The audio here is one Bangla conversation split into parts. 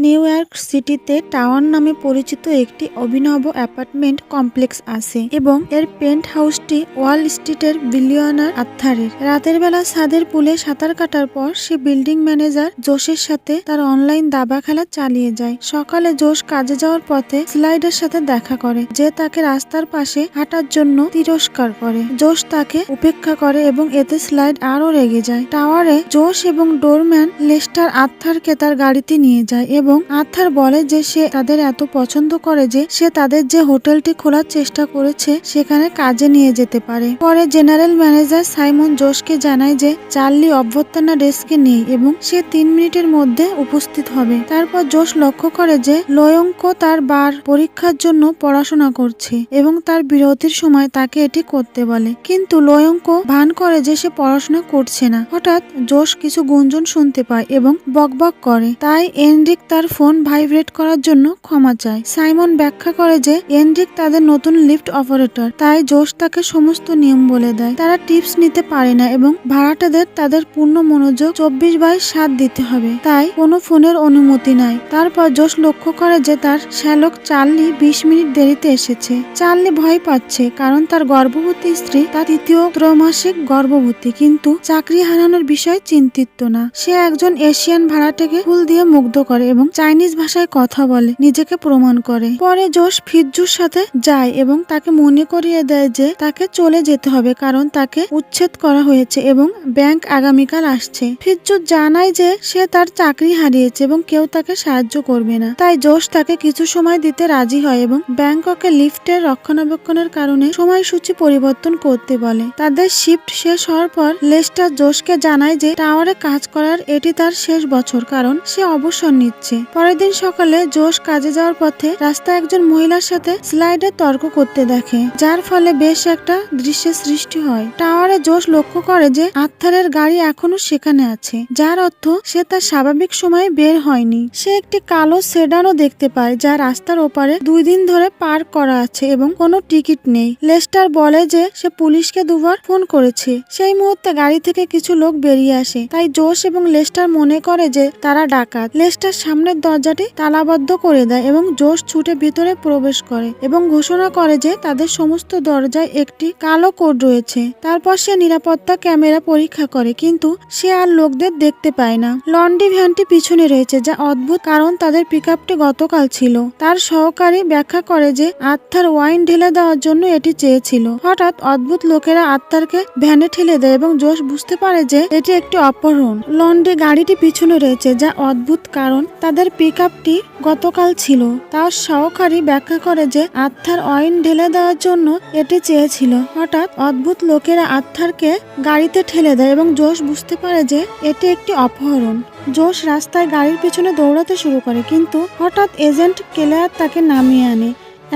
নিউ ইয়র্ক সিটিতে টাওয়ার নামে পরিচিত একটি অভিনব অ্যাপার্টমেন্ট কমপ্লেক্স আছে এবং এর পেন্ট হাউসটি ওয়াল স্ট্রিটের বিলিয়নার আর্থারের। রাতের বেলা ছাদের পুলে সাঁতার কাটার পর সে বিল্ডিং ম্যানেজার জোশের সাথে তার অনলাইন দাবা খেলা চালিয়ে যায়। সকালে জোশ কাজে যাওয়ার পথে স্লাইডের সাথে দেখা করে, যে তাকে রাস্তার পাশে হাঁটার জন্য তিরস্কার করে। জোশ তাকে উপেক্ষা করে এবং এতে স্লাইড আরো রেগে যায়। টাওয়ারে জোশ এবং ডোরম্যান লেস্টার আর্থারকে তার গাড়িতে নিয়ে যায় এবং আর্থার বলে যে সে তাদের এত পছন্দ করে যে সে তাদের যে হোটেলটি খোলার চেষ্টা করেছে সেখানে কাজে নিয়ে যেতে পারে। পরে জেনারেল ম্যানেজার সাইমন জোশকে জানায় যে চার্লি অভ্যর্থনা ডেস্কে নেই এবং সে 3 মিনিটের মধ্যে উপস্থিত হবে। তারপর জোশ লক্ষ্য করে যে লোয়ঙ্কো তার বার পরীক্ষার জন্য পড়াশোনা করছে এবং তার বিরতির সময় তাকে এটি করতে বলে, কিন্তু লোয়ঙ্কো ভান করে যে সে পড়াশোনা করছে না। হঠাৎ জোশ কিছু গুঞ্জন শুনতে পায় এবং বকবক করে, তাই এনরিক তার ফোন ভাইব্রেট করার জন্য ক্ষমা চায়। সাইমন ব্যাখ্যা করে যে এনরিক তাদের নতুন লিফট অপারেটর, তাই জোশ তাকে সমস্ত নিয়ম বলে দেয়। তারা টিপস নিতে পারে না এবং ভাড়াটেদের তাদের পূর্ণ মনোযোগ 24/7 দিতে হবে, তাই কোনো ফোনের অনুমতি নাই। তারপর জোশ লক্ষ্য করে যে তার শ্যালক চার্লি 20 মিনিট দেরিতে এসেছে। চার্লি ভয় পাচ্ছে কারণ তার গর্ভবতী স্ত্রী তার 3য় ত্রৈমাসিক গর্ভবতী, কিন্তু চাকরি হারানোর বিষয়ে চিন্তিত না। সে একজন এশিয়ান ভাড়াটেকে ফুল দিয়ে মুগ্ধ করে এবং চাইনিজ ভাষায় কথা বলে, নিজেকে প্রমাণ করে। পরে জোশ ফিৎজুর সাথে যায় এবং তাকে মনে করিয়ে দেয় যে তাকে চলে যেতে হবে কারণ তাকে উচ্ছেদ করা হয়েছে এবং ব্যাংক আগামীকাল আসছে। ফিৎজু জানায় যে সে তার চাকরি হারিয়েছে এবং কেউ তাকে সাহায্য করবে না, তাই জোশ তাকে কিছু সময় দিতে রাজি হয় এবং ব্যাংককে লিফটের রক্ষণাবেক্ষণের কারণে সময়সূচি পরিবর্তন করতে বলে। তাদের শিফট শেষ হওয়ার পর লেস্টার জোশকে জানায় যে টাওয়ারে কাজ করার এটি তার শেষ বছর কারণ সে অবসর নিচ্ছে। পরের দিন সকালে জোশ কাজে যাওয়ার পথে রাস্তায় একজন মহিলার সাথে স্লাইডে তর্ক করতে দেখে, যার ফলে বেশ একটা দৃশ্যের সৃষ্টি হয়। টাওয়ারে জোশ লক্ষ্য করে যে আর্থারের গাড়ি এখনো সেখানে আছে, যার অর্থ সে তার স্বাভাবিক সময়ে বের হয়নি। সে একটি কালো সেডানও দেখতে পায় যা রাস্তার ওপারে 2 দিন ধরে পার্ক করা আছে এবং কোনো টিকিট নেই। লেস্টার বলে যে সে পুলিশকে 2বার ফোন করেছে। সেই মুহূর্তে গাড়ি থেকে কিছু লোক বেরিয়ে আসে, তাই জোশ এবং লেস্টার মনে করে যে তারা ডাকাত। লেস্টার সামনের দরজাটি তালাবদ্ধ করে দেয় এবং জোশ ছুটে ভিতরে প্রবেশ করে এবং ঘোষণা করে যে তাদের সমস্ত দরজায় একটি কালো কোড রয়েছে। তারপর সে নিরাপত্তা ক্যামেরা পরীক্ষা করে, কিন্তু সে আর লোকদের দেখতে পায় না। লন্ড্রি ভ্যানটি পিছনে রয়েছে, যা অদ্ভুত কারণ তাদের পিকআপটি গতকাল ছিল। তার সহকারী ব্যাখ্যা করে যে আর্থার ওয়াইন ঢেলে দেওয়ার জন্য এটি চেয়েছিল। হঠাৎ অদ্ভুত লোকেরা আর্থারকে ভ্যানে ঠেলে দেয় এবং জোশ বুঝতে পারে যে এটি একটি অপহরণ। লন্ড্রি গাড়িটি পিছনে রয়েছে, যা অদ্ভুত কারণ তাদের পিকআপটি গতকাল ছিল। তার সহকারী ব্যাখ্যা করে যে আর্থার ওয়াইন ঢেলে দেওয়ার জন্য এটি চেয়েছিল। হঠাৎ অদ্ভুত লোকেরা আর্থারকে গাড়িতে ঠেলে দেয় এবং জোশ বুঝতে পারে যে এটি একটি অপহরণ। জোশ রাস্তায় গাড়ির পিছনে দৌড়াতে শুরু করে, কিন্তু হঠাৎ এজেন্ট কেলার তাকে নামিয়ে আনে।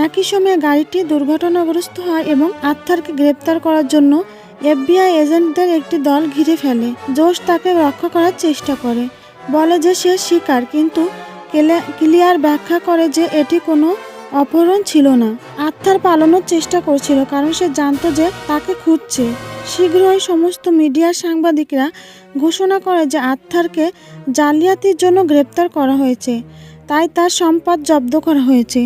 একই সময়ে গাড়িটি দুর্ঘটনাগ্রস্ত হয় এবং আর্থারকে গ্রেপ্তার করার জন্য FBI এজেন্টদের একটি দল ঘিরে ফেলে। জোশ তাকে রক্ষা করার চেষ্টা করে, বলে যে সে শিকার, কিন্তু ক্লিয়ার ব্যাখ্যা করে যে এটি কোনো অপহরণ ছিল না। আর্থার পালানোর চেষ্টা করছিল কারণ সে জানতো যে তাকে খুঁজছে। শীঘ্রই সমস্ত মিডিয়ার সাংবাদিকরা ঘোষণা করে যে আর্থারকে জালিয়াতির জন্য গ্রেপ্তার করা হয়েছে, তাই তার সম্পদ জব্দ করা হয়েছে।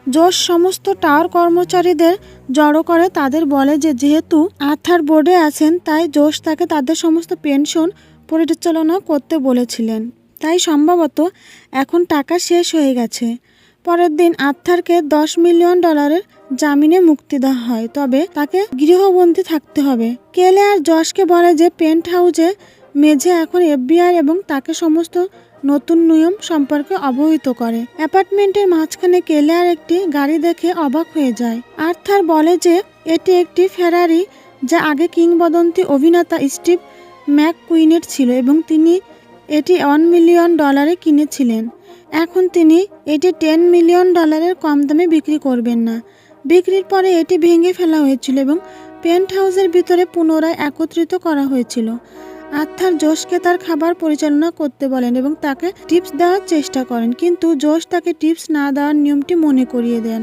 জোশ সমস্ত টাওয়ার কর্মচারীদের জড়ো করে তাদের বলে যে যেহেতু আর্থার বোর্ডে আছেন, তাই জোশ তাকে তাদের সমস্ত পেনশন পরিচালনা করতে বলেছিলেন, তাই সম্ভবত এখন টাকা শেষ হয়ে গেছে। পরের দিন আর্থারকে $10 মিলিয়ন জামিনে মুক্তি দেওয়া হয়, তবে তাকে গৃহবন্দী থাকতে হবে। কেলে আর জশকে বলে যে পেন্ট হাউসে মেঝে এখন FBI এবং তাকে সমস্ত নতুন নিয়ম সম্পর্কে অবহিত করে। অ্যাপার্টমেন্টের মাঝখানে কেলে আর একটি গাড়ি দেখে অবাক হয়ে যায়। আর্থার বলে যে এটি একটি ফেরারি, যা আগে কিংবদন্তি অভিনেতা স্টিভ ম্যাককুইনের ছিল এবং তিনি এটি $1 মিলিয়ন কিনেছিলেন। এখন তিনি এটি $10 মিলিয়ন কম দামে বিক্রি করবেন না। বিক্রির পরে এটি ভেঙে ফেলা হয়েছিল এবং পেন্ট হাউসের ভিতরে পুনরায় একত্রিত করা হয়েছিল। আর্থার জোশকে তার খাবার পরিচালনা করতে বলেন এবং তাকে টিপস দেওয়ার চেষ্টা করেন, কিন্তু জোশ তাকে টিপস না দেওয়ার নিয়মটি মনে করিয়ে দেন।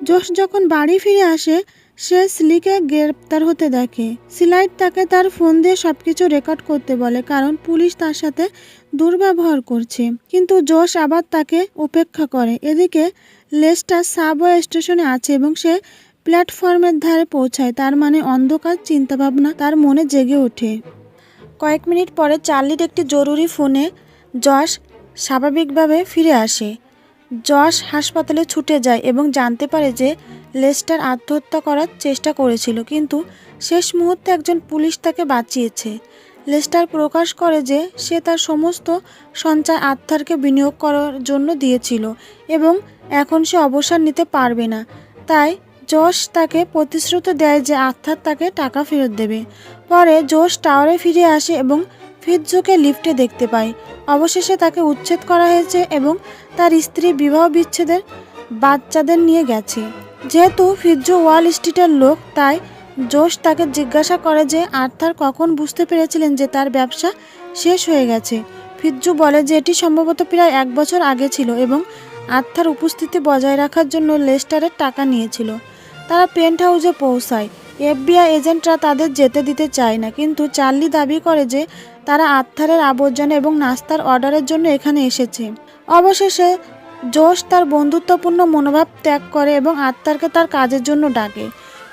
জোশ যখন বাড়ি ফিরে আসে সে স্লিকে গ্রেপ্তার হতে দেখে। স্লাইড তাকে তার ফোন দিয়ে সবকিছু রেকর্ড করতে বলে কারণ পুলিশ তার সাথে দুর্ব্যবহার করছে, কিন্তু জোশ আবার তাকে উপেক্ষা করে। এদিকে লেস্টার সাবওয়ে স্টেশনে আছে এবং সে প্ল্যাটফর্মের ধারে পৌঁছায়। তার মানে অন্ধকার চিন্তাভাবনা তার মনে জেগে ওঠে। কয়েক মিনিট পরে চার্লির একটি জরুরি ফোনে জশ স্বাভাবিকভাবে ফিরে আসে। জশ হাসপাতালে ছুটে যায় এবং জানতে পারে যে লেস্টার আত্মহত্যা করার চেষ্টা করেছিল, কিন্তু শেষ মুহূর্তে একজন পুলিশ তাকে বাঁচিয়েছে। লেস্টার প্রকাশ করে যে সে তার সমস্ত সঞ্চয় আর্থারকে বিনিয়োগ করার জন্য দিয়েছিল এবং এখন সে অবসর নিতে পারবে না। তাই জশ তাকে প্রতিশ্রুতি দেয় যে আর্থার তাকে টাকা ফেরত দেবে। পরে জশ টাওয়ারে ফিরে আসে এবং ফিৎজুকে লিফটে দেখতে পায়। অবশেষে তাকে উচ্ছেদ করা হয়েছে এবং তার স্ত্রী বিবাহ বিচ্ছেদের বাচ্চাদের নিয়ে গেছে। যেহেতু ফিৎজু ওয়াল স্ট্রিটের লোক, তাই জোশ তাকে জিজ্ঞাসা করে যে আর্থার কখন বুঝতে পেরেছিলেন যে তার ব্যবসা শেষ হয়ে গেছে। ফিৎজু বলে যে এটি সম্ভবত প্রায় 1 বছর আগে ছিল এবং আর্থার উপস্থিতি বজায় রাখার জন্য লেস্টারের টাকা নিয়েছিল। তারা পেন্ট হাউসে পৌঁছায়। এফবিআই এজেন্টরা তাদের যেতে দিতে চায় না, কিন্তু চার্লি দাবি করে যে তারা আর্থারের আবর্জনা এবং নাস্তার অর্ডারের জন্য এখানে এসেছে। অবশেষে জোশ তার বন্ধুত্বপূর্ণ মনোভাব ত্যাগ করে এবং আর্থারকে তার কাজের জন্য ডাকে।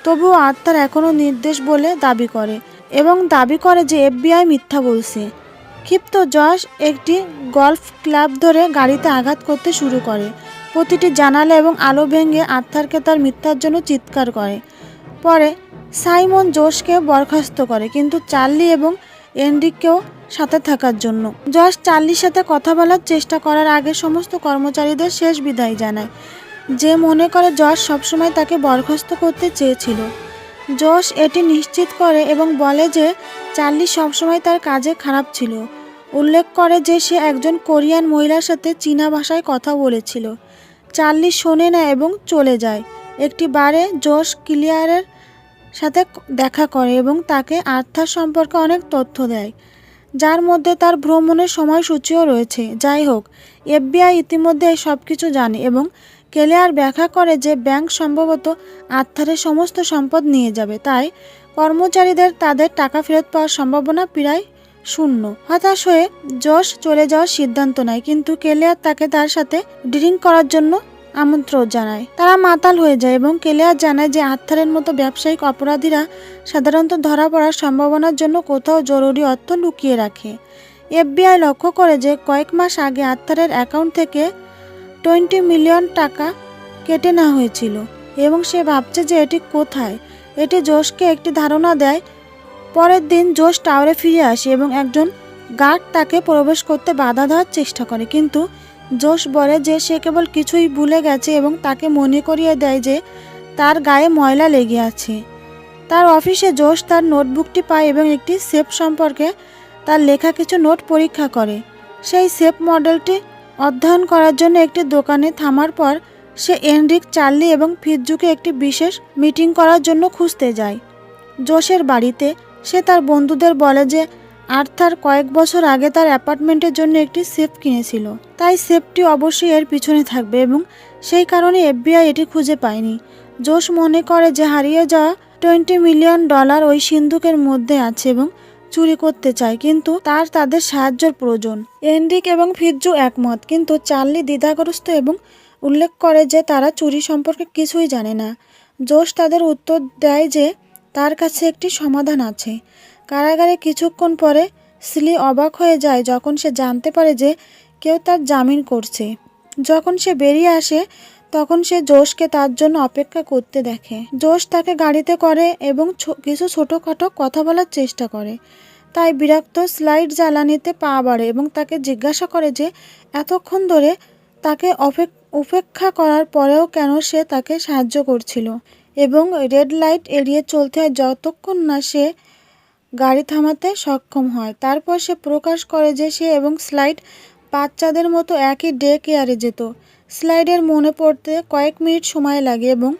তবুও আর্থার এখনও নির্দেশ বলে দাবি করে এবং দাবি করে যে এফবিআই মিথ্যা বলছে। ক্ষিপ্ত জশ একটি গলফ ক্লাব ধরে গাড়িতে আঘাত করতে শুরু করে। প্রতিটি জানালা এবং আলো ভেঙে আর্থারকে তার মিথ্যার জন্য চিৎকার করে। পরে সাইমন জশকে বরখাস্ত করে, কিন্তু চার্লি এবং এনরিককেও সাথে থাকার জন্য। জশ চার্লির সাথে কথা বলার চেষ্টা করার আগে সমস্ত কর্মচারীদের শেষ বিদায় জানায়, যে মনে করে জশ সবসময় তাকে বরখাস্ত করতে চেয়েছিল। জশ এটি নিশ্চিত করে এবং বলে যে চার্লি সবসময় তার কাজে খারাপ ছিল। উল্লেখ করে যে সে একজন কোরিয়ান মহিলার সাথে চীনা ভাষায় কথা বলেছিল। চার্লি শোনে না এবং চলে যায়। একটি বারে জশ ক্লিয়ারের সাথে দেখা করে এবং তাকে আর্থার সম্পর্কে অনেক তথ্য দেয়, যার মধ্যে তার ভ্রমণের সময়সূচিও রয়েছে। যাই হোক, এফবিআই ইতিমধ্যে এই সব কিছু জানে এবং কেলিয়ার ব্যাখ্যা করে যে ব্যাংক সম্ভবত আর্থারের সমস্ত সম্পদ নিয়ে যাবে, তাই কর্মচারীদের তাদের টাকা ফেরত পাওয়ার সম্ভাবনা প্রায় শূন্য। হতাশ হয়ে জশ চলে যাওয়ার সিদ্ধান্ত নেয়, কিন্তু কেলিয়ার তাকে তার সাথে ড্রিঙ্ক করার জন্য আমন্ত্রণ জানায়। তারা মাতাল হয়ে যায় এবং কেলিয়ার জানায় যে আর্থারের মতো ব্যবসায়িক অপরাধীরা সাধারণত ধরা পড়ার সম্ভাবনার জন্য কোথাও জরুরি অর্থ লুকিয়ে রাখে। এফবিআই লক্ষ্য করে যে কয়েক মাস আগে আর্থারের অ্যাকাউন্ট থেকে 20 মিলিয়ন টাকা কেটে নেওয়া হয়েছিল এবং সে ভাবছে যে এটি কোথায়। এটি জোশকে একটি ধারণা দেয়। পরের দিন জোশ টাওয়ারে ফিরে আসে এবং একজন গার্ড তাকে প্রবেশ করতে বাধা দেওয়ার চেষ্টা করে, কিন্তু জোশ বলে যে সে কেবল কিছুই ভুলে গেছে এবং তাকে মনে করিয়ে দেয় যে তার গায়ে ময়লা লেগে আছে। তার অফিসে জোশ তার নোটবুকটি পায় এবং একটি সেফ সম্পর্কে তার লেখা কিছু নোট পরীক্ষা করে। সেই সেফ মডেলটি অধ্যয়ন করার জন্য একটি দোকানে থামার পর সে এনরিক, চার্লি এবং ফিৎজুকে একটি বিশেষ মিটিং করার জন্য খুঁজতে যায়। জোশের বাড়িতে সে তার বন্ধুদের বলে যে আর্থার কয়েক বছর আগে তার অ্যাপার্টমেন্টের জন্য একটি সেফ কিনেছিল, তাই সেফটি অবশ্যই এর পিছনে থাকবে এবং সেই কারণে এফবিআই এটি খুঁজে পায়নি। জোশ মনে করে যে হারিয়ে যাওয়া $20 মিলিয়ন ওই সিন্ধুকের মধ্যে আছে এবং চুরি করতে চায়, কিন্তু তাদের সাহায্যের প্রয়োজন। এনরিক এবং ফিৎজু একমত, কিন্তু চার্লি দ্বিধাগ্রস্ত এবং উল্লেখ করে যে তারা চুরি সম্পর্কে কিছুই জানে না। জোশ তাদের উত্তর দেয় যে তার কাছে একটি সমাধান আছে। কারাগারে কিছুক্ষণ পরে স্লি অবাক হয়ে যায় যখন সে জানতে পারে যে কেউ তার জামিন করছে। যখন সে বেরিয়ে আসে তখন সে জোশকে তার জন্য অপেক্ষা করতে দেখে। জোশ তাকে গাড়িতে করে এবং কিছু ছোটোখাটো কথা বলার চেষ্টা করে। তাই বিরক্ত স্লাইড জ্বালানিতে পা বাড়ে এবং তাকে জিজ্ঞাসা করে যে এতক্ষণ ধরে তাকে উপেক্ষা করার পরেও কেন সে তাকে সাহায্য করছিল এবং রেড লাইট এড়িয়ে চলতে হয় যতক্ষণ না সে গাড়ি থামাতে সক্ষম হয়। তারপর সে প্রকাশ করে যে সে এবং স্লাইড বাচ্চাদের মতো একই ডে কেয়ারে যেত। স্লাইডের মনে পড়তে কয়েক মিনিট সময় লাগে এবং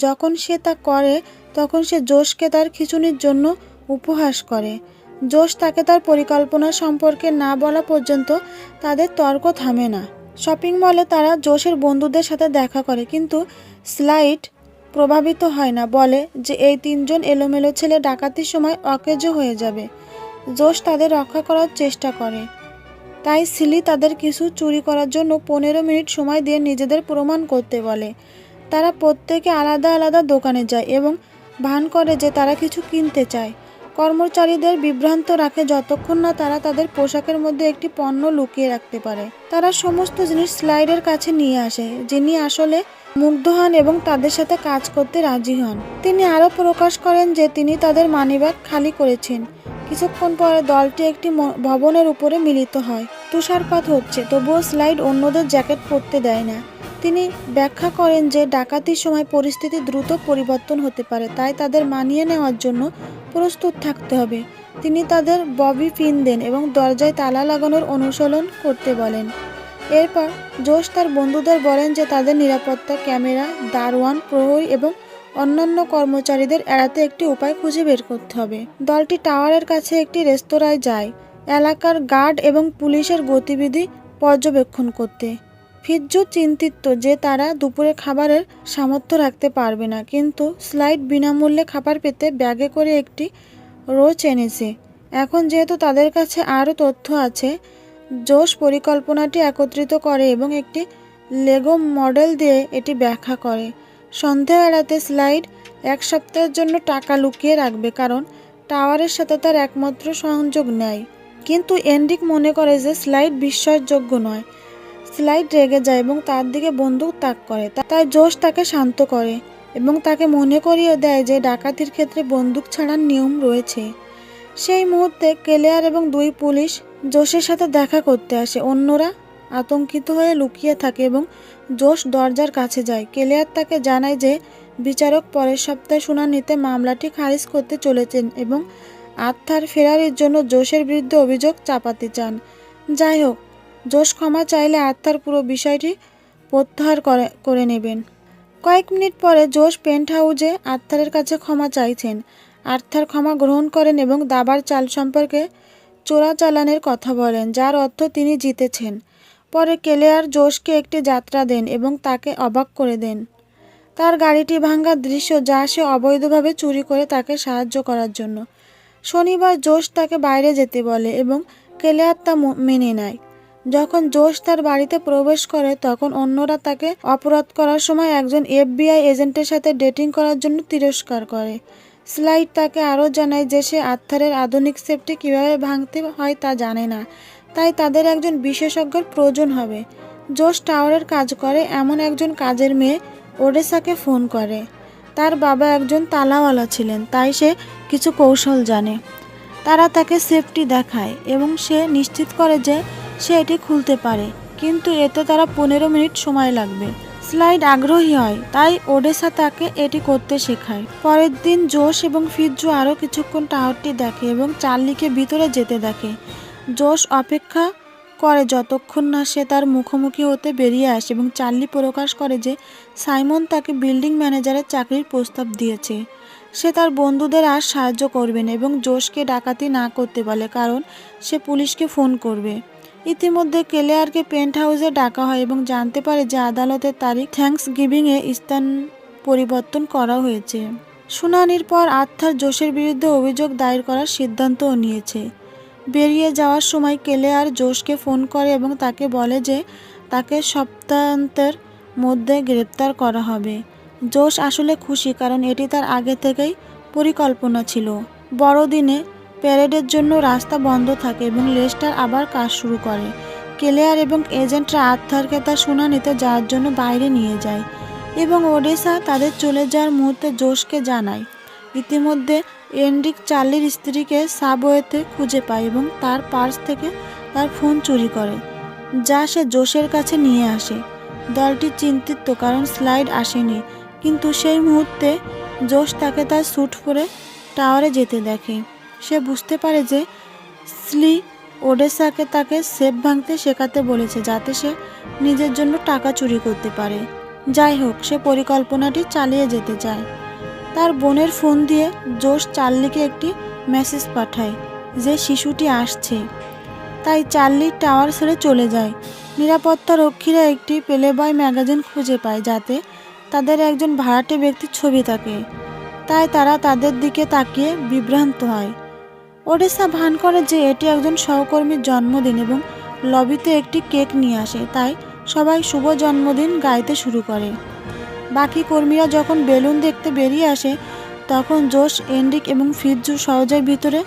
যখন সে তা করে তখন সে জোশকে তার খিঁচুনির জন্য উপহাস করে। জোশ তাকে তার পরিকল্পনা সম্পর্কে না বলা পর্যন্ত তাদের তর্ক থামে না। শপিং মলে তারা জোশের বন্ধুদের সাথে দেখা করে, কিন্তু স্লাইড প্রভাবিত হয় না, বলে যে এই তিনজন এলোমেলো ছেলে ডাকাতির সময় অকেজো হয়ে যাবে। জোশ তাদের রক্ষা করার চেষ্টা করে, তাই সিলি তাদের কিছু চুরি করার জন্য 15 মিনিট সময় দিয়ে নিজেদের প্রমাণ করতে বলে। তারা প্রত্যেকে আলাদা আলাদা দোকানে যায় এবং ভান করে যে তারা কিছু কিনতে চায়। কর্মচারীদের বিভ্রান্ত রাখে যতক্ষণ না তারা তাদের পোশাকের মধ্যে একটি পণ্য লুকিয়ে রাখতে পারে। তারা সমস্ত জিনিস স্লাইডের কাছে নিয়ে আসে, যিনি আসলে মুগ্ধ হন এবং তাদের সাথে কাজ করতে রাজি হন। তিনি আরও প্রকাশ করেন যে তিনি তাদের মানিব্যাগ খালি করেছেন। কিছুক্ষণ পরে দলটি একটি ভবনের উপরে মিলিত হয়। তুষারপাত হচ্ছে, তবুও স্লাইড অন্যদের জ্যাকেট পরতে দেয় না। তিনি ব্যাখ্যা করেন যে ডাকাতির সময় পরিস্থিতি দ্রুত পরিবর্তন হতে পারে, তাই তাদের মানিয়ে নেওয়ার জন্য প্রস্তুত থাকতে হবে। তিনি তাদের ববি পিন দেন এবং দরজায় তালা লাগানোর অনুশীলন করতে বলেন। এরপর জোশ তার বন্ধুদের বলেন যে তাদের নিরাপত্তা ক্যামেরা, দারোয়ান, প্রহরী এবং অন্যান্য কর্মচারীদের এড়াতে একটি উপায় খুঁজে বের করতে হবে। দলটি টাওয়ারের কাছে একটি রেস্তোরাঁয় যায় এলাকার গার্ড এবং পুলিশের গতিবিধি পর্যবেক্ষণ করতে। ফিৎজু চিন্তিত যে তারা দুপুরে খাবারের সামর্থ্য রাখতে পারবে না, কিন্তু স্লাইড বিনামূল্যে খাবার পেতে ব্যাগে করে একটি রোচ এনেছে। এখন যেহেতু তাদের কাছে আরও তথ্য আছে, জোশ পরিকল্পনাটি একত্রিত করে এবং একটি লেগো মডেল দিয়ে এটি ব্যাখ্যা করে। সন্দেহ এড়াতে স্লাইড 1 সপ্তাহের জন্য টাকা লুকিয়ে রাখবে, কারণ টাওয়ারের সাথে তার একমাত্র সংযোগ নেই। কিন্তু এন্ড্রিক মনে করে যে স্লাইড বিশ্বাসযোগ্য নয়। স্লাইড রেগে যায় এবং তার দিকে বন্দুক তাক করে, তাই জোশ তাকে শান্ত করে এবং তাকে মনে করিয়ে দেয় যে ডাকাতির ক্ষেত্রে বন্দুক ছাড়ার নিয়ম রয়েছে। সেই মুহূর্তে কেলেয়ার এবং 2 পুলিশ জোশের সাথে দেখা করতে আসে। অন্যরা আতঙ্কিত হয়ে লুকিয়ে থাকে এবং জোশ দরজার কাছে যায়। কেলেয়ার তাকে জানায় যে বিচারক পরের সপ্তাহে শুনানিতে মামলাটি খারিজ করতে চলেছেন এবং আর্থার ফেরারির জন্য জোশের বিরুদ্ধে অভিযোগ চাপাতে চান। যাই হোক, জোশ ক্ষমা চাইলে আর্থার পুরো বিষয়টি প্রত্যাহার করে নেবেন। কয়েক মিনিট পরে জোশ পেন্ট হাউসে আর্থারের কাছে ক্ষমা চাইছেন। আর্থার ক্ষমা গ্রহণ করেন এবং দাবার চাল সম্পর্কে চোরাচালানের কথা বলেন, যার অর্থ তিনি জিতেছেন। পরে কেলেয়ার জোশকে একটি যাত্রা দেন এবং তাকে অবাক করে দেন তার গাড়িটি ভাঙার দৃশ্য, যা সে অবৈধভাবে চুরি করে তাকে সাহায্য করার জন্য। শনিবার জোশ তাকে বাইরে যেতে বলে এবং কেলেয়ার তা মেনে নেয়। যখন জোশ তার বাড়িতে প্রবেশ করে তখন অন্যরা তাকে অপরাধ করার সময় একজন FBI এজেন্টের সাথে ডেটিং করার জন্য তিরস্কার করে। স্লাইড তাকে আরও জানায় যে সে আর্থারের আধুনিক সেফটি কীভাবে ভাঙতে হয় তা জানে না, তাই তাদের একজন বিশেষজ্ঞের প্রয়োজন হবে। জোশ টাওয়ারের কাজ করে এমন একজন কাজের মেয়ে ওডেসাকে ফোন করে। তার বাবা একজন তালাওয়ালা ছিলেন, তাই সে কিছু কৌশল জানে। তারা তাকে সেফটি দেখায় এবং সে নিশ্চিত করে যে সে এটি খুলতে পারে, কিন্তু এতে তারা 15 মিনিট সময় লাগবে। স্লাইড আগ্রহী হয়, তাই ওডেসা তাকে এটি করতে শেখায়। পরের দিন জোশ এবং ফিৎজু আরও কিছুক্ষণ টাওয়ারটি দেখে এবং চার্লিকে ভিতরে যেতে দেখে। জোশ অপেক্ষা করে যতক্ষণ না সে তার মুখোমুখি হতে বেরিয়ে আসে এবং চার্লি প্রকাশ করে যে সাইমন তাকে বিল্ডিং ম্যানেজারের চাকরির প্রস্তাব দিয়েছে। সে তার বন্ধুদের আর সাহায্য করবে না এবং জোশকে ডাকাতি না করতে বলে, কারণ সে পুলিশকে ফোন করবে। ইতিমধ্যে কেলেয়ারকে পেন্ট হাউসে ডাকা হয় এবং জানতে পারে যে আদালতের তারিখ থ্যাঙ্কসগিভিংয়ে স্থান পরিবর্তন করা হয়েছে। শুনানির পর আর্থার জোশের বিরুদ্ধে অভিযোগ দায়ের করার সিদ্ধান্তও নিয়েছে। বেরিয়ে যাওয়ার সময় কেলেয়ার জোশকে ফোন করে এবং তাকে বলে যে তাকে সপ্তাহান্তের মধ্যে গ্রেপ্তার করা হবে। জোশ আসলে খুশি, কারণ এটি তার আগে থেকেই পরিকল্পনা ছিল। বড়দিনে প্যারেডের জন্য রাস্তা বন্ধ থাকে এবং লেস্টার আবার কাজ শুরু করে। কেলেয়ার এবং এজেন্টরা আর্থারকে তার শুনানিতে যাওয়ার জন্য বাইরে নিয়ে যায় এবং ওডেসা তাদের চলে যাওয়ার মুহূর্তে জোশকে জানায়। ইতিমধ্যে এন্ড্রিক চার্লির স্ত্রীকে সাবওয়েতে খুঁজে পায় এবং তার পার্স থেকে তার ফোন চুরি করে, যা সে জোশের কাছে নিয়ে আসে। দলটি চিন্তিত কারণ স্লাইড আসেনি, কিন্তু সেই মুহূর্তে জোশ তাকে তার স্যুট পরে টাওয়ারে যেতে দেখে। সে বুঝতে পারে যে স্লি ওডেসাকে তাকে সেফ ভাঙতে শেখাতে বলেছে, যাতে সে নিজের জন্য টাকা চুরি করতে পারে। যাই হোক, সে পরিকল্পনাটি চালিয়ে যেতে চায়। তার বোনের ফোন দিয়ে জোশ চার্লিকে একটি মেসেজ পাঠায় যে শিশুটি আসছে, তাই চার্লি টাওয়ার ছেড়ে চলে যায়। নিরাপত্তা রক্ষীরা একটি প্লেবয় ম্যাগাজিন খুঁজে পায়, যাতে তাদের একজন ভাড়াটে ব্যক্তির ছবি থাকে, তাই তারা তাদের দিকে তাকিয়ে বিভ্রান্ত হয়। ওডেসা ভান করে যে এটি একজন সহকর্মীর জন্মদিন এবং লবিতে একটি কেক নিয়ে আসে, তাই সবাই শুভ জন্মদিন গাইতে শুরু করে। বাকি কর্মীরা যখন বেলুন দেখতে বেরিয়ে আসে তখন জোশ, এন্ড্রিক এবং ফিৎজু সহজেই ভিতরে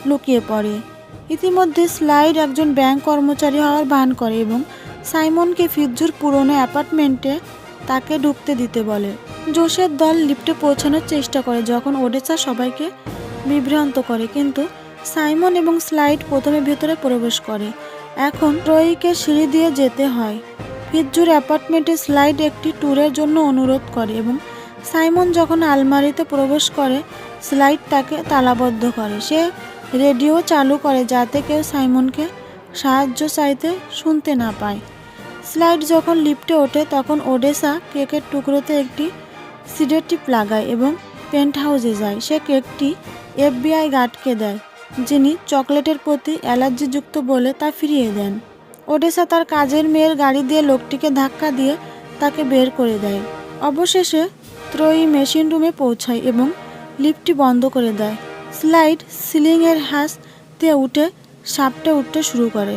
লুকিয়ে পড়ে। ইতিমধ্যে স্লাইড একজন ব্যাংক কর্মচারী হওয়ার ভান করে এবং সাইমনকে ফিৎজুর পুরনো অ্যাপার্টমেন্টে তাকে ঢুকতে দিতে বলে। জোশের দল লিফটে পৌঁছানোর চেষ্টা করে যখন ওডেসা সবাইকে বিভ্রান্ত করে, কিন্তু সাইমন এবং স্লাইড প্রথমে ভেতরে প্রবেশ করে। এখন ট্রয়কে সিঁড়ি দিয়ে যেতে হয়। ফিৎজুর অ্যাপার্টমেন্টে স্লাইড একটি ট্যুরের জন্য অনুরোধ করে এবং সাইমন যখন আলমারিতে প্রবেশ করে স্লাইড তাকে তালাবদ্ধ করে। সে রেডিও চালু করে যাতে কেউ সাইমনকে সাহায্য চাইতে শুনতে না পায়। স্লাইড যখন লিফটে ওঠে তখন ওডেসা কেকের টুকরোতে একটি সিডেটিভ লাগায় এবং পেন্ট হাউসে যায়। সে কেকটি FBI গার্ডকে দেয়, যিনি চকলেটের প্রতি অ্যালার্জিযুক্ত বলে তা ফিরিয়ে দেন। ওডেসা তার কাজের মেয়ের গাড়ি দিয়ে লোকটিকে ধাক্কা দিয়ে তাকে বের করে দেয়। অবশেষে ত্রয়ী মেশিন রুমে পৌঁছায় এবং লিফটটি বন্ধ করে দেয়। স্লাইড সিলিংয়ের হ্যাস দিয়ে উঠে সাপটে উঠতে শুরু করে।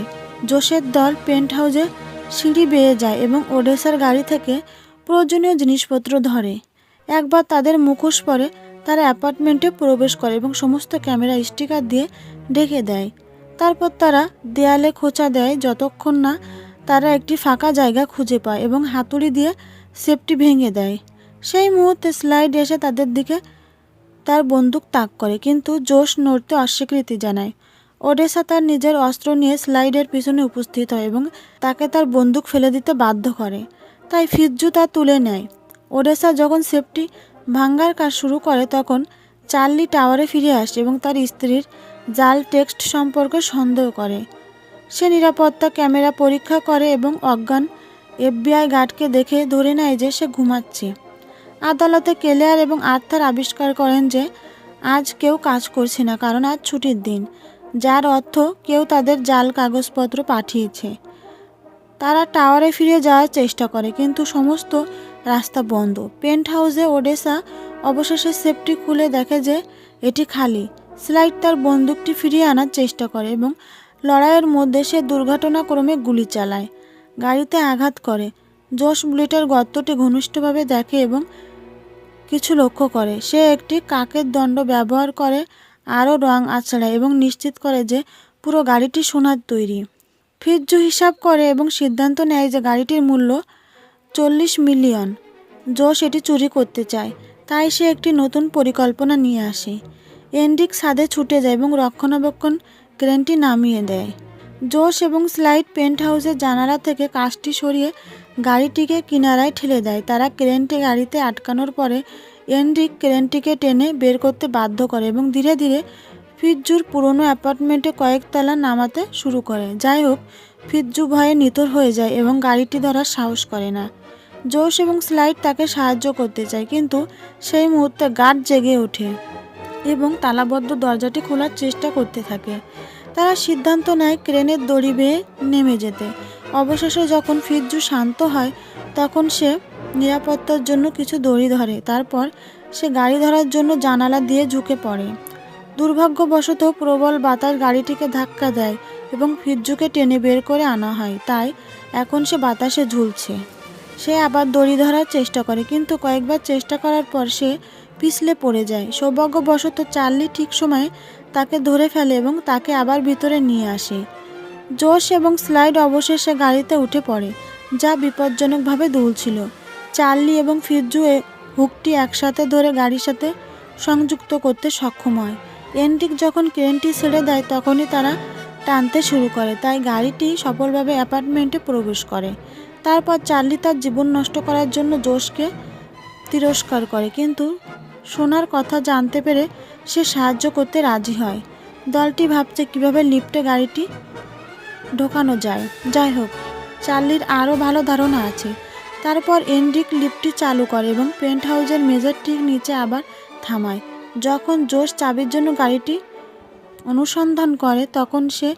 জোশের দল পেন্ট হাউসে সিঁড়ি বেয়ে যায় এবং ওডেসার গাড়ি থেকে প্রয়োজনীয় জিনিসপত্র ধরে। একবার তাদের মুখোশ পরে তারা অ্যাপার্টমেন্টে প্রবেশ করে এবং সমস্ত ক্যামেরা স্টিকার দিয়ে ঢেকে দেয়। তারপর তারা দেয়ালে খোঁচা দেয় যতক্ষণ না তারা একটি ফাঁকা জায়গা খুঁজে পায় এবং হাতুড়ি দিয়ে সেফটি ভেঙে দেয়। সেই মুহূর্তে স্লাইড এসে তাদের দিকে তার বন্দুক তাক করে, কিন্তু জোশ নড়তে অস্বীকৃতি জানায়। ওডেসা তার নিজের অস্ত্র নিয়ে স্লাইডের পিছনে উপস্থিত হয় এবং তাকে তার বন্দুক ফেলে দিতে বাধ্য করে, তাই ফিৎজু তা তুলে নেয়। ওডেসা যখন সেফটি ভাঙ্গার কাজ শুরু করে তখন চার্লি টাওয়ারে ফিরে আসে এবং তার স্ত্রীর জাল টেক্সট সম্পর্কে সন্দেহ করে। সে নিরাপত্তা ক্যামেরা পরীক্ষা করে এবং অজ্ঞান FBI গার্ডকে দেখে ধরে নেয় যে সে ঘুমাচ্ছে। আদালতে কেলেয়ার এবং আর্থার আবিষ্কার করেন যে আজ কেউ কাজ করছে না কারণ আজ ছুটির দিন, যার অর্থ কেউ তাদের জাল কাগজপত্র পাঠিয়েছে। তারা টাওয়ারে ফিরে যাওয়ার চেষ্টা করে কিন্তু সমস্ত রাস্তা বন্ধ। পেন্ট হাউসে ওডেসা অবশেষে সেফটি খুলে দেখে যে এটি খালি। স্লাইড তার বন্দুকটি ফিরিয়ে আনার চেষ্টা করে এবং লড়াইয়ের মধ্যে সে দুর্ঘটনাক্রমে গুলি চালায়, গাড়িতে আঘাত করে। জোশ বুলেটের গর্তটি ঘনিষ্ঠভাবে দেখে এবং কিছু লক্ষ্য করে। সে একটি কাকের দণ্ড ব্যবহার করে আরও রং আছড়ায় এবং নিশ্চিত করে যে পুরো গাড়িটি সোনার তৈরি। ফিৎজু হিসাব করে এবং সিদ্ধান্ত নেয় যে গাড়িটির মূল্য 40 মিলিয়ন। জোশ এটি চুরি করতে চায়, তাই সে একটি নতুন পরিকল্পনা নিয়ে আসে। এন্ড্রিক ছাদে ছুটে যায় এবং রক্ষণাবেক্ষণ ক্রেনটি নামিয়ে দেয়। জোশ এবং স্লাইড পেন্ট হাউসের জানালা থেকে কাঁচটি সরিয়ে গাড়িটিকে কিনারায় ঠেলে দেয়। তারা ক্রেনটি গাড়িতে আটকানোর পরে এন্ড্রিক ক্রেনটিকে টেনে বের করতে বাধ্য করে এবং ধীরে ধীরে ফিৎজুর পুরনো অ্যাপার্টমেন্টে কয়েকতলা নামাতে শুরু করে। যাই হোক, ফিৎজু ভয়ে নিথর হয়ে যায় এবং গাড়িটি ধরার সাহস করে না। জোশ এবং স্লাইড তাকে সাহায্য করতে চায়, কিন্তু সেই মুহূর্তে গার্ড জেগে ওঠে এবং তালাবদ্ধ দরজাটি খোলার চেষ্টা করতে থাকে। তারা সিদ্ধান্ত নেয় ক্রেনের দড়ি বেয়ে নেমে যেতে। অবশেষে যখন ফিৎজু শান্ত হয় তখন সে নিরাপত্তার জন্য কিছু দড়ি ধরে। তারপর সে গাড়ি ধরার জন্য জানালা দিয়ে ঝুঁকে পড়ে। দুর্ভাগ্যবশত প্রবল বাতাস গাড়িটিকে ধাক্কা দেয় এবং ফিৎজুকে টেনে বের করে আনা হয়, তাই এখন সে বাতাসে ঝুলছে। সে আবার দড়ি ধরার চেষ্টা করে, কিন্তু কয়েকবার চেষ্টা করার পর সে পিছলে পড়ে যায়। সৌভাগ্যবশত চার্লি ঠিক সময়ে তাকে ধরে ফেলে এবং তাকে আবার ভিতরে নিয়ে আসে। জোশ এবং স্লাইড অবশেষে গাড়িতে উঠে পড়ে, যা বিপজ্জনকভাবে দুলছিল। চার্লি এবং ফিৎজু হুকটি একসাথে ধরে গাড়ির সাথে সংযুক্ত করতে সক্ষম হয়। এন্ড্রিক যখন ক্রেনটি ছেড়ে দেয় তখনই তারা টানতে শুরু করে, তাই গাড়িটি সফলভাবে অ্যাপার্টমেন্টে প্রবেশ করে। তারপর চার্লি তার জীবন নষ্ট করার জন্য জোশকে তিরস্কার করে, কিন্তু সোনার কথা জানতে পেরে সে সাহায্য করতে রাজি হয়। দলটি ভাবছে কিভাবে লিফটে গাড়িটি ঢোকানো যায়। যাই হোক, চার্লির আরও ভালো ধারণা আছে। তারপর এন্ড্রিক লিফটটি চালু করে এবং পেন্ট হাউসের মেঝের ঠিক নিচে আবার থামায়। যখন জোশ চাবির জন্য গাড়িটি অনুসন্ধান করে তখন সে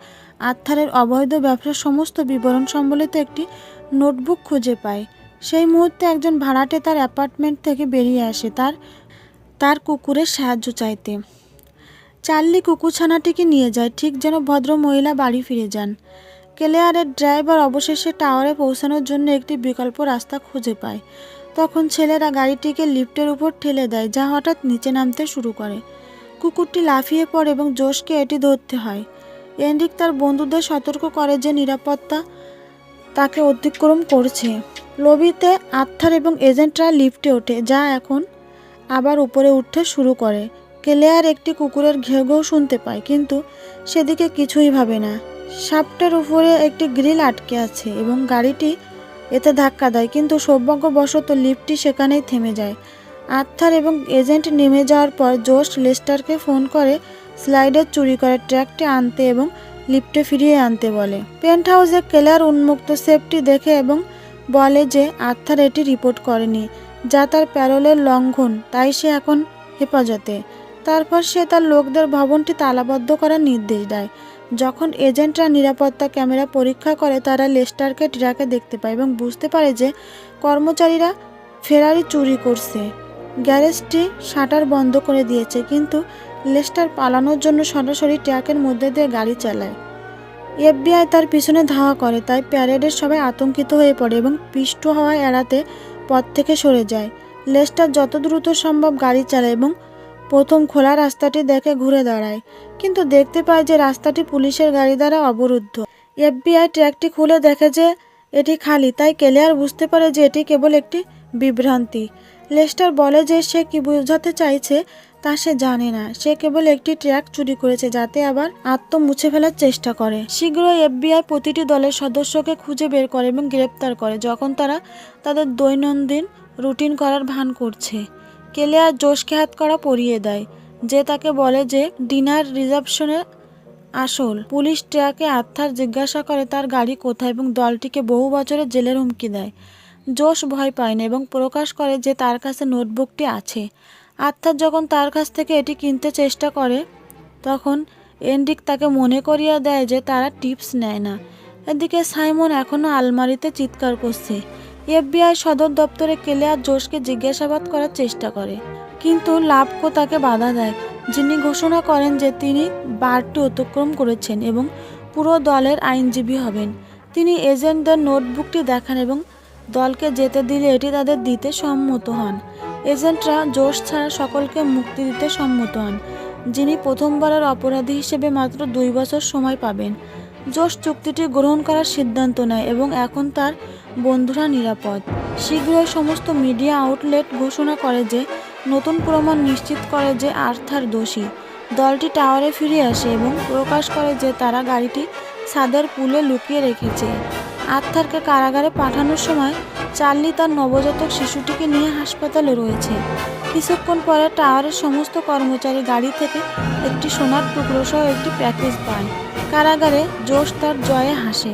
আর্থারের অবৈধ ব্যবসার সমস্ত বিবরণ সম্বলিত একটি নোটবুক খুঁজে পায়। সেই মুহূর্তে একজন ভাড়াটে তার অ্যাপার্টমেন্ট থেকে বেরিয়ে আসে তার কুকুরের সাহায্য চাইতে। চার্লি কুকুরছানাটিকে নিয়ে যায়, ঠিক যেন ভদ্র মহিলা বাড়ি ফিরে যান। ক্লেয়ারের ড্রাইভার অবশেষে টাওয়ারে পৌঁছানোর জন্য একটি বিকল্প রাস্তা খুঁজে পায়। তখন ছেলেরা গাড়িটিকে লিফটের উপর ঠেলে দেয়, যা হঠাৎ নিচে নামতে শুরু করে। কুকুরটি লাফিয়ে পড়ে এবং জোশকে এটি ধরতে হয়। এনরিক তার বন্ধুদের সতর্ক করে যে নিরাপত্তা তাকে অতিক্রম করছে। লবিতে আর্থার এবং এজেন্টরা লিফটে ওঠে, যা এখন আবার উপরে উঠতে শুরু করে। ক্লেয়ার একটি কুকুরের ঘেউ ঘেউ শুনতে পায়, কিন্তু সেদিকে কিছুই ভাবে না। শাফটের উপরে একটি গ্রিল আটকে আছে এবং গাড়িটি এতে ধাক্কা দেয়, কিন্তু সৌভাগ্যবশত লিফটটি সেখানেই থেমে যায়। আর্থার এবং এজেন্ট নেমে যাওয়ার পর জোশ লেস্টারকে ফোন করে স্লাইডার চুরি করে ট্র্যাকটি আনতে এবং লিফটে ফিরিয়ে আনতে বলে। পেন্ট হাউসে ক্লেয়ার উন্মুক্ত সেফটি দেখে এবং বলে যে আর্থার এটি রিপোর্ট করেনি, যা তার প্যারোলের লঙ্ঘন, তাই সে এখন হেফাজতে। তারপর সে তার লোকদের ভবনটি তালাবদ্ধ করার নির্দেশ দেয়। যখন এজেন্টরা নিরাপত্তা ক্যামেরা পরীক্ষা করে, তারা লেস্টারকে ট্র্যাকে দেখতে পায় এবং বুঝতে পারে যে কর্মচারীরা ফেরারি চুরি করছে। গ্যারেজটি শাটার বন্ধ করে দিয়েছে, কিন্তু লেস্টার পালানোর জন্য সরাসরি ট্র্যাকের মধ্যে দিয়ে গাড়ি চালায়। এফবিআই তার পিছনে ধাওয়া করে, তাই প্যারেডের সবাই আতঙ্কিত হয়ে পড়ে এবং পিষ্ট হওয়া এড়াতে পথ থেকে সরে যায়। লেস্টার যত দ্রুত সম্ভব গাড়ি চালায় এবং প্রথম খোলা রাস্তাটি দেখে ঘুরে দাঁড়ায়, কিন্তু দেখতে পায় যে রাস্তাটি পুলিশের গাড়ি দ্বারা অবরুদ্ধ। এফবিআই ট্র্যাকটি খুলে দেখে যে এটি খালি, তাই ক্লেয়ার বুঝতে পারে যে এটি কেবল একটি বিভ্রান্তি। লেস্টার বলে যে সে কি বোঝাতে চাইছে তা সে জানে না, সে কেবল একটি ট্র্যাক চুরি করেছে যাতে আবার মুছে ফেলার চেষ্টা করে। শীঘ্রই এফবিআই প্রতিটি দলের সদস্যকে খুঁজে বের করে এবং গ্রেপ্তার করে যখন তারা তাদের দৈনন্দিন রুটিন করার ভান করছে। ক্লেয়ার জোশকে হাত করা পরিয়ে দেয়, যে তাকে বলে যে ডিনার রিসেপশনে আসল। পুলিশ ট্র্যাকে আর্থার জিজ্ঞাসা করে তার গাড়ি কোথায় এবং দলটিকে বহু বছরের জেলের হুমকি দেয়। জোশ ভয় পায় না এবং প্রকাশ করে যে তার কাছে নোটবুকটি আছে। আর্থার যখন তার কাছ থেকে এটি কিনতে চেষ্টা করে, তখন এনরিক তাকে মনে করিয়ে দেয় যে তারা টিপস নেয় না। এদিকে সাইমন এখনও আলমারিতে চিৎকার করছে। এফবিআই সদর দপ্তরে ক্লেয়ার জোশকে জিজ্ঞাসাবাদ করার চেষ্টা করে, কিন্তু লাভকো তাকে বাধা দেয়, যিনি ঘোষণা করেন যে তিনি বারটি অতিক্রম করেছেন এবং পুরো দলের আইনজীবী হবেন। তিনি এজেন্টদের নোটবুকটি দেখান এবং দলকে যেতে দিলে এটি তাদের দিতে সম্মত হন। এজেন্টরা জোশ ছাড়া সকলকে মুক্তি দিতে সম্মত হন, যিনি প্রথমবারের অপরাধী হিসেবে মাত্র 2 বছর সময় পাবেন। জোশ চুক্তিটি গ্রহণ করার সিদ্ধান্ত নেয় এবং এখন তার বন্ধুরা নিরাপদ। শীঘ্রই সমস্ত মিডিয়া আউটলেট ঘোষণা করে যে নতুন প্রমাণ নিশ্চিত করে যে আর্থার দোষী। দলটি টাওয়ারে ফিরে আসে এবং প্রকাশ করে যে তারা গাড়িটি ছাদের পুলে লুকিয়ে রেখেছে। আর্থারকে কারাগারে পাঠানোর সময় চার্লি তার নবজাতক শিশুটিকে নিয়ে হাসপাতালে রয়েছে। কিছুক্ষণ পরে টাওয়ারের সমস্ত কর্মচারী গাড়ি থেকে একটি সোনার টুকরো সহ একটি প্যাকেজ পায়। কারাগারে জোশ তার জয়ে হাসে।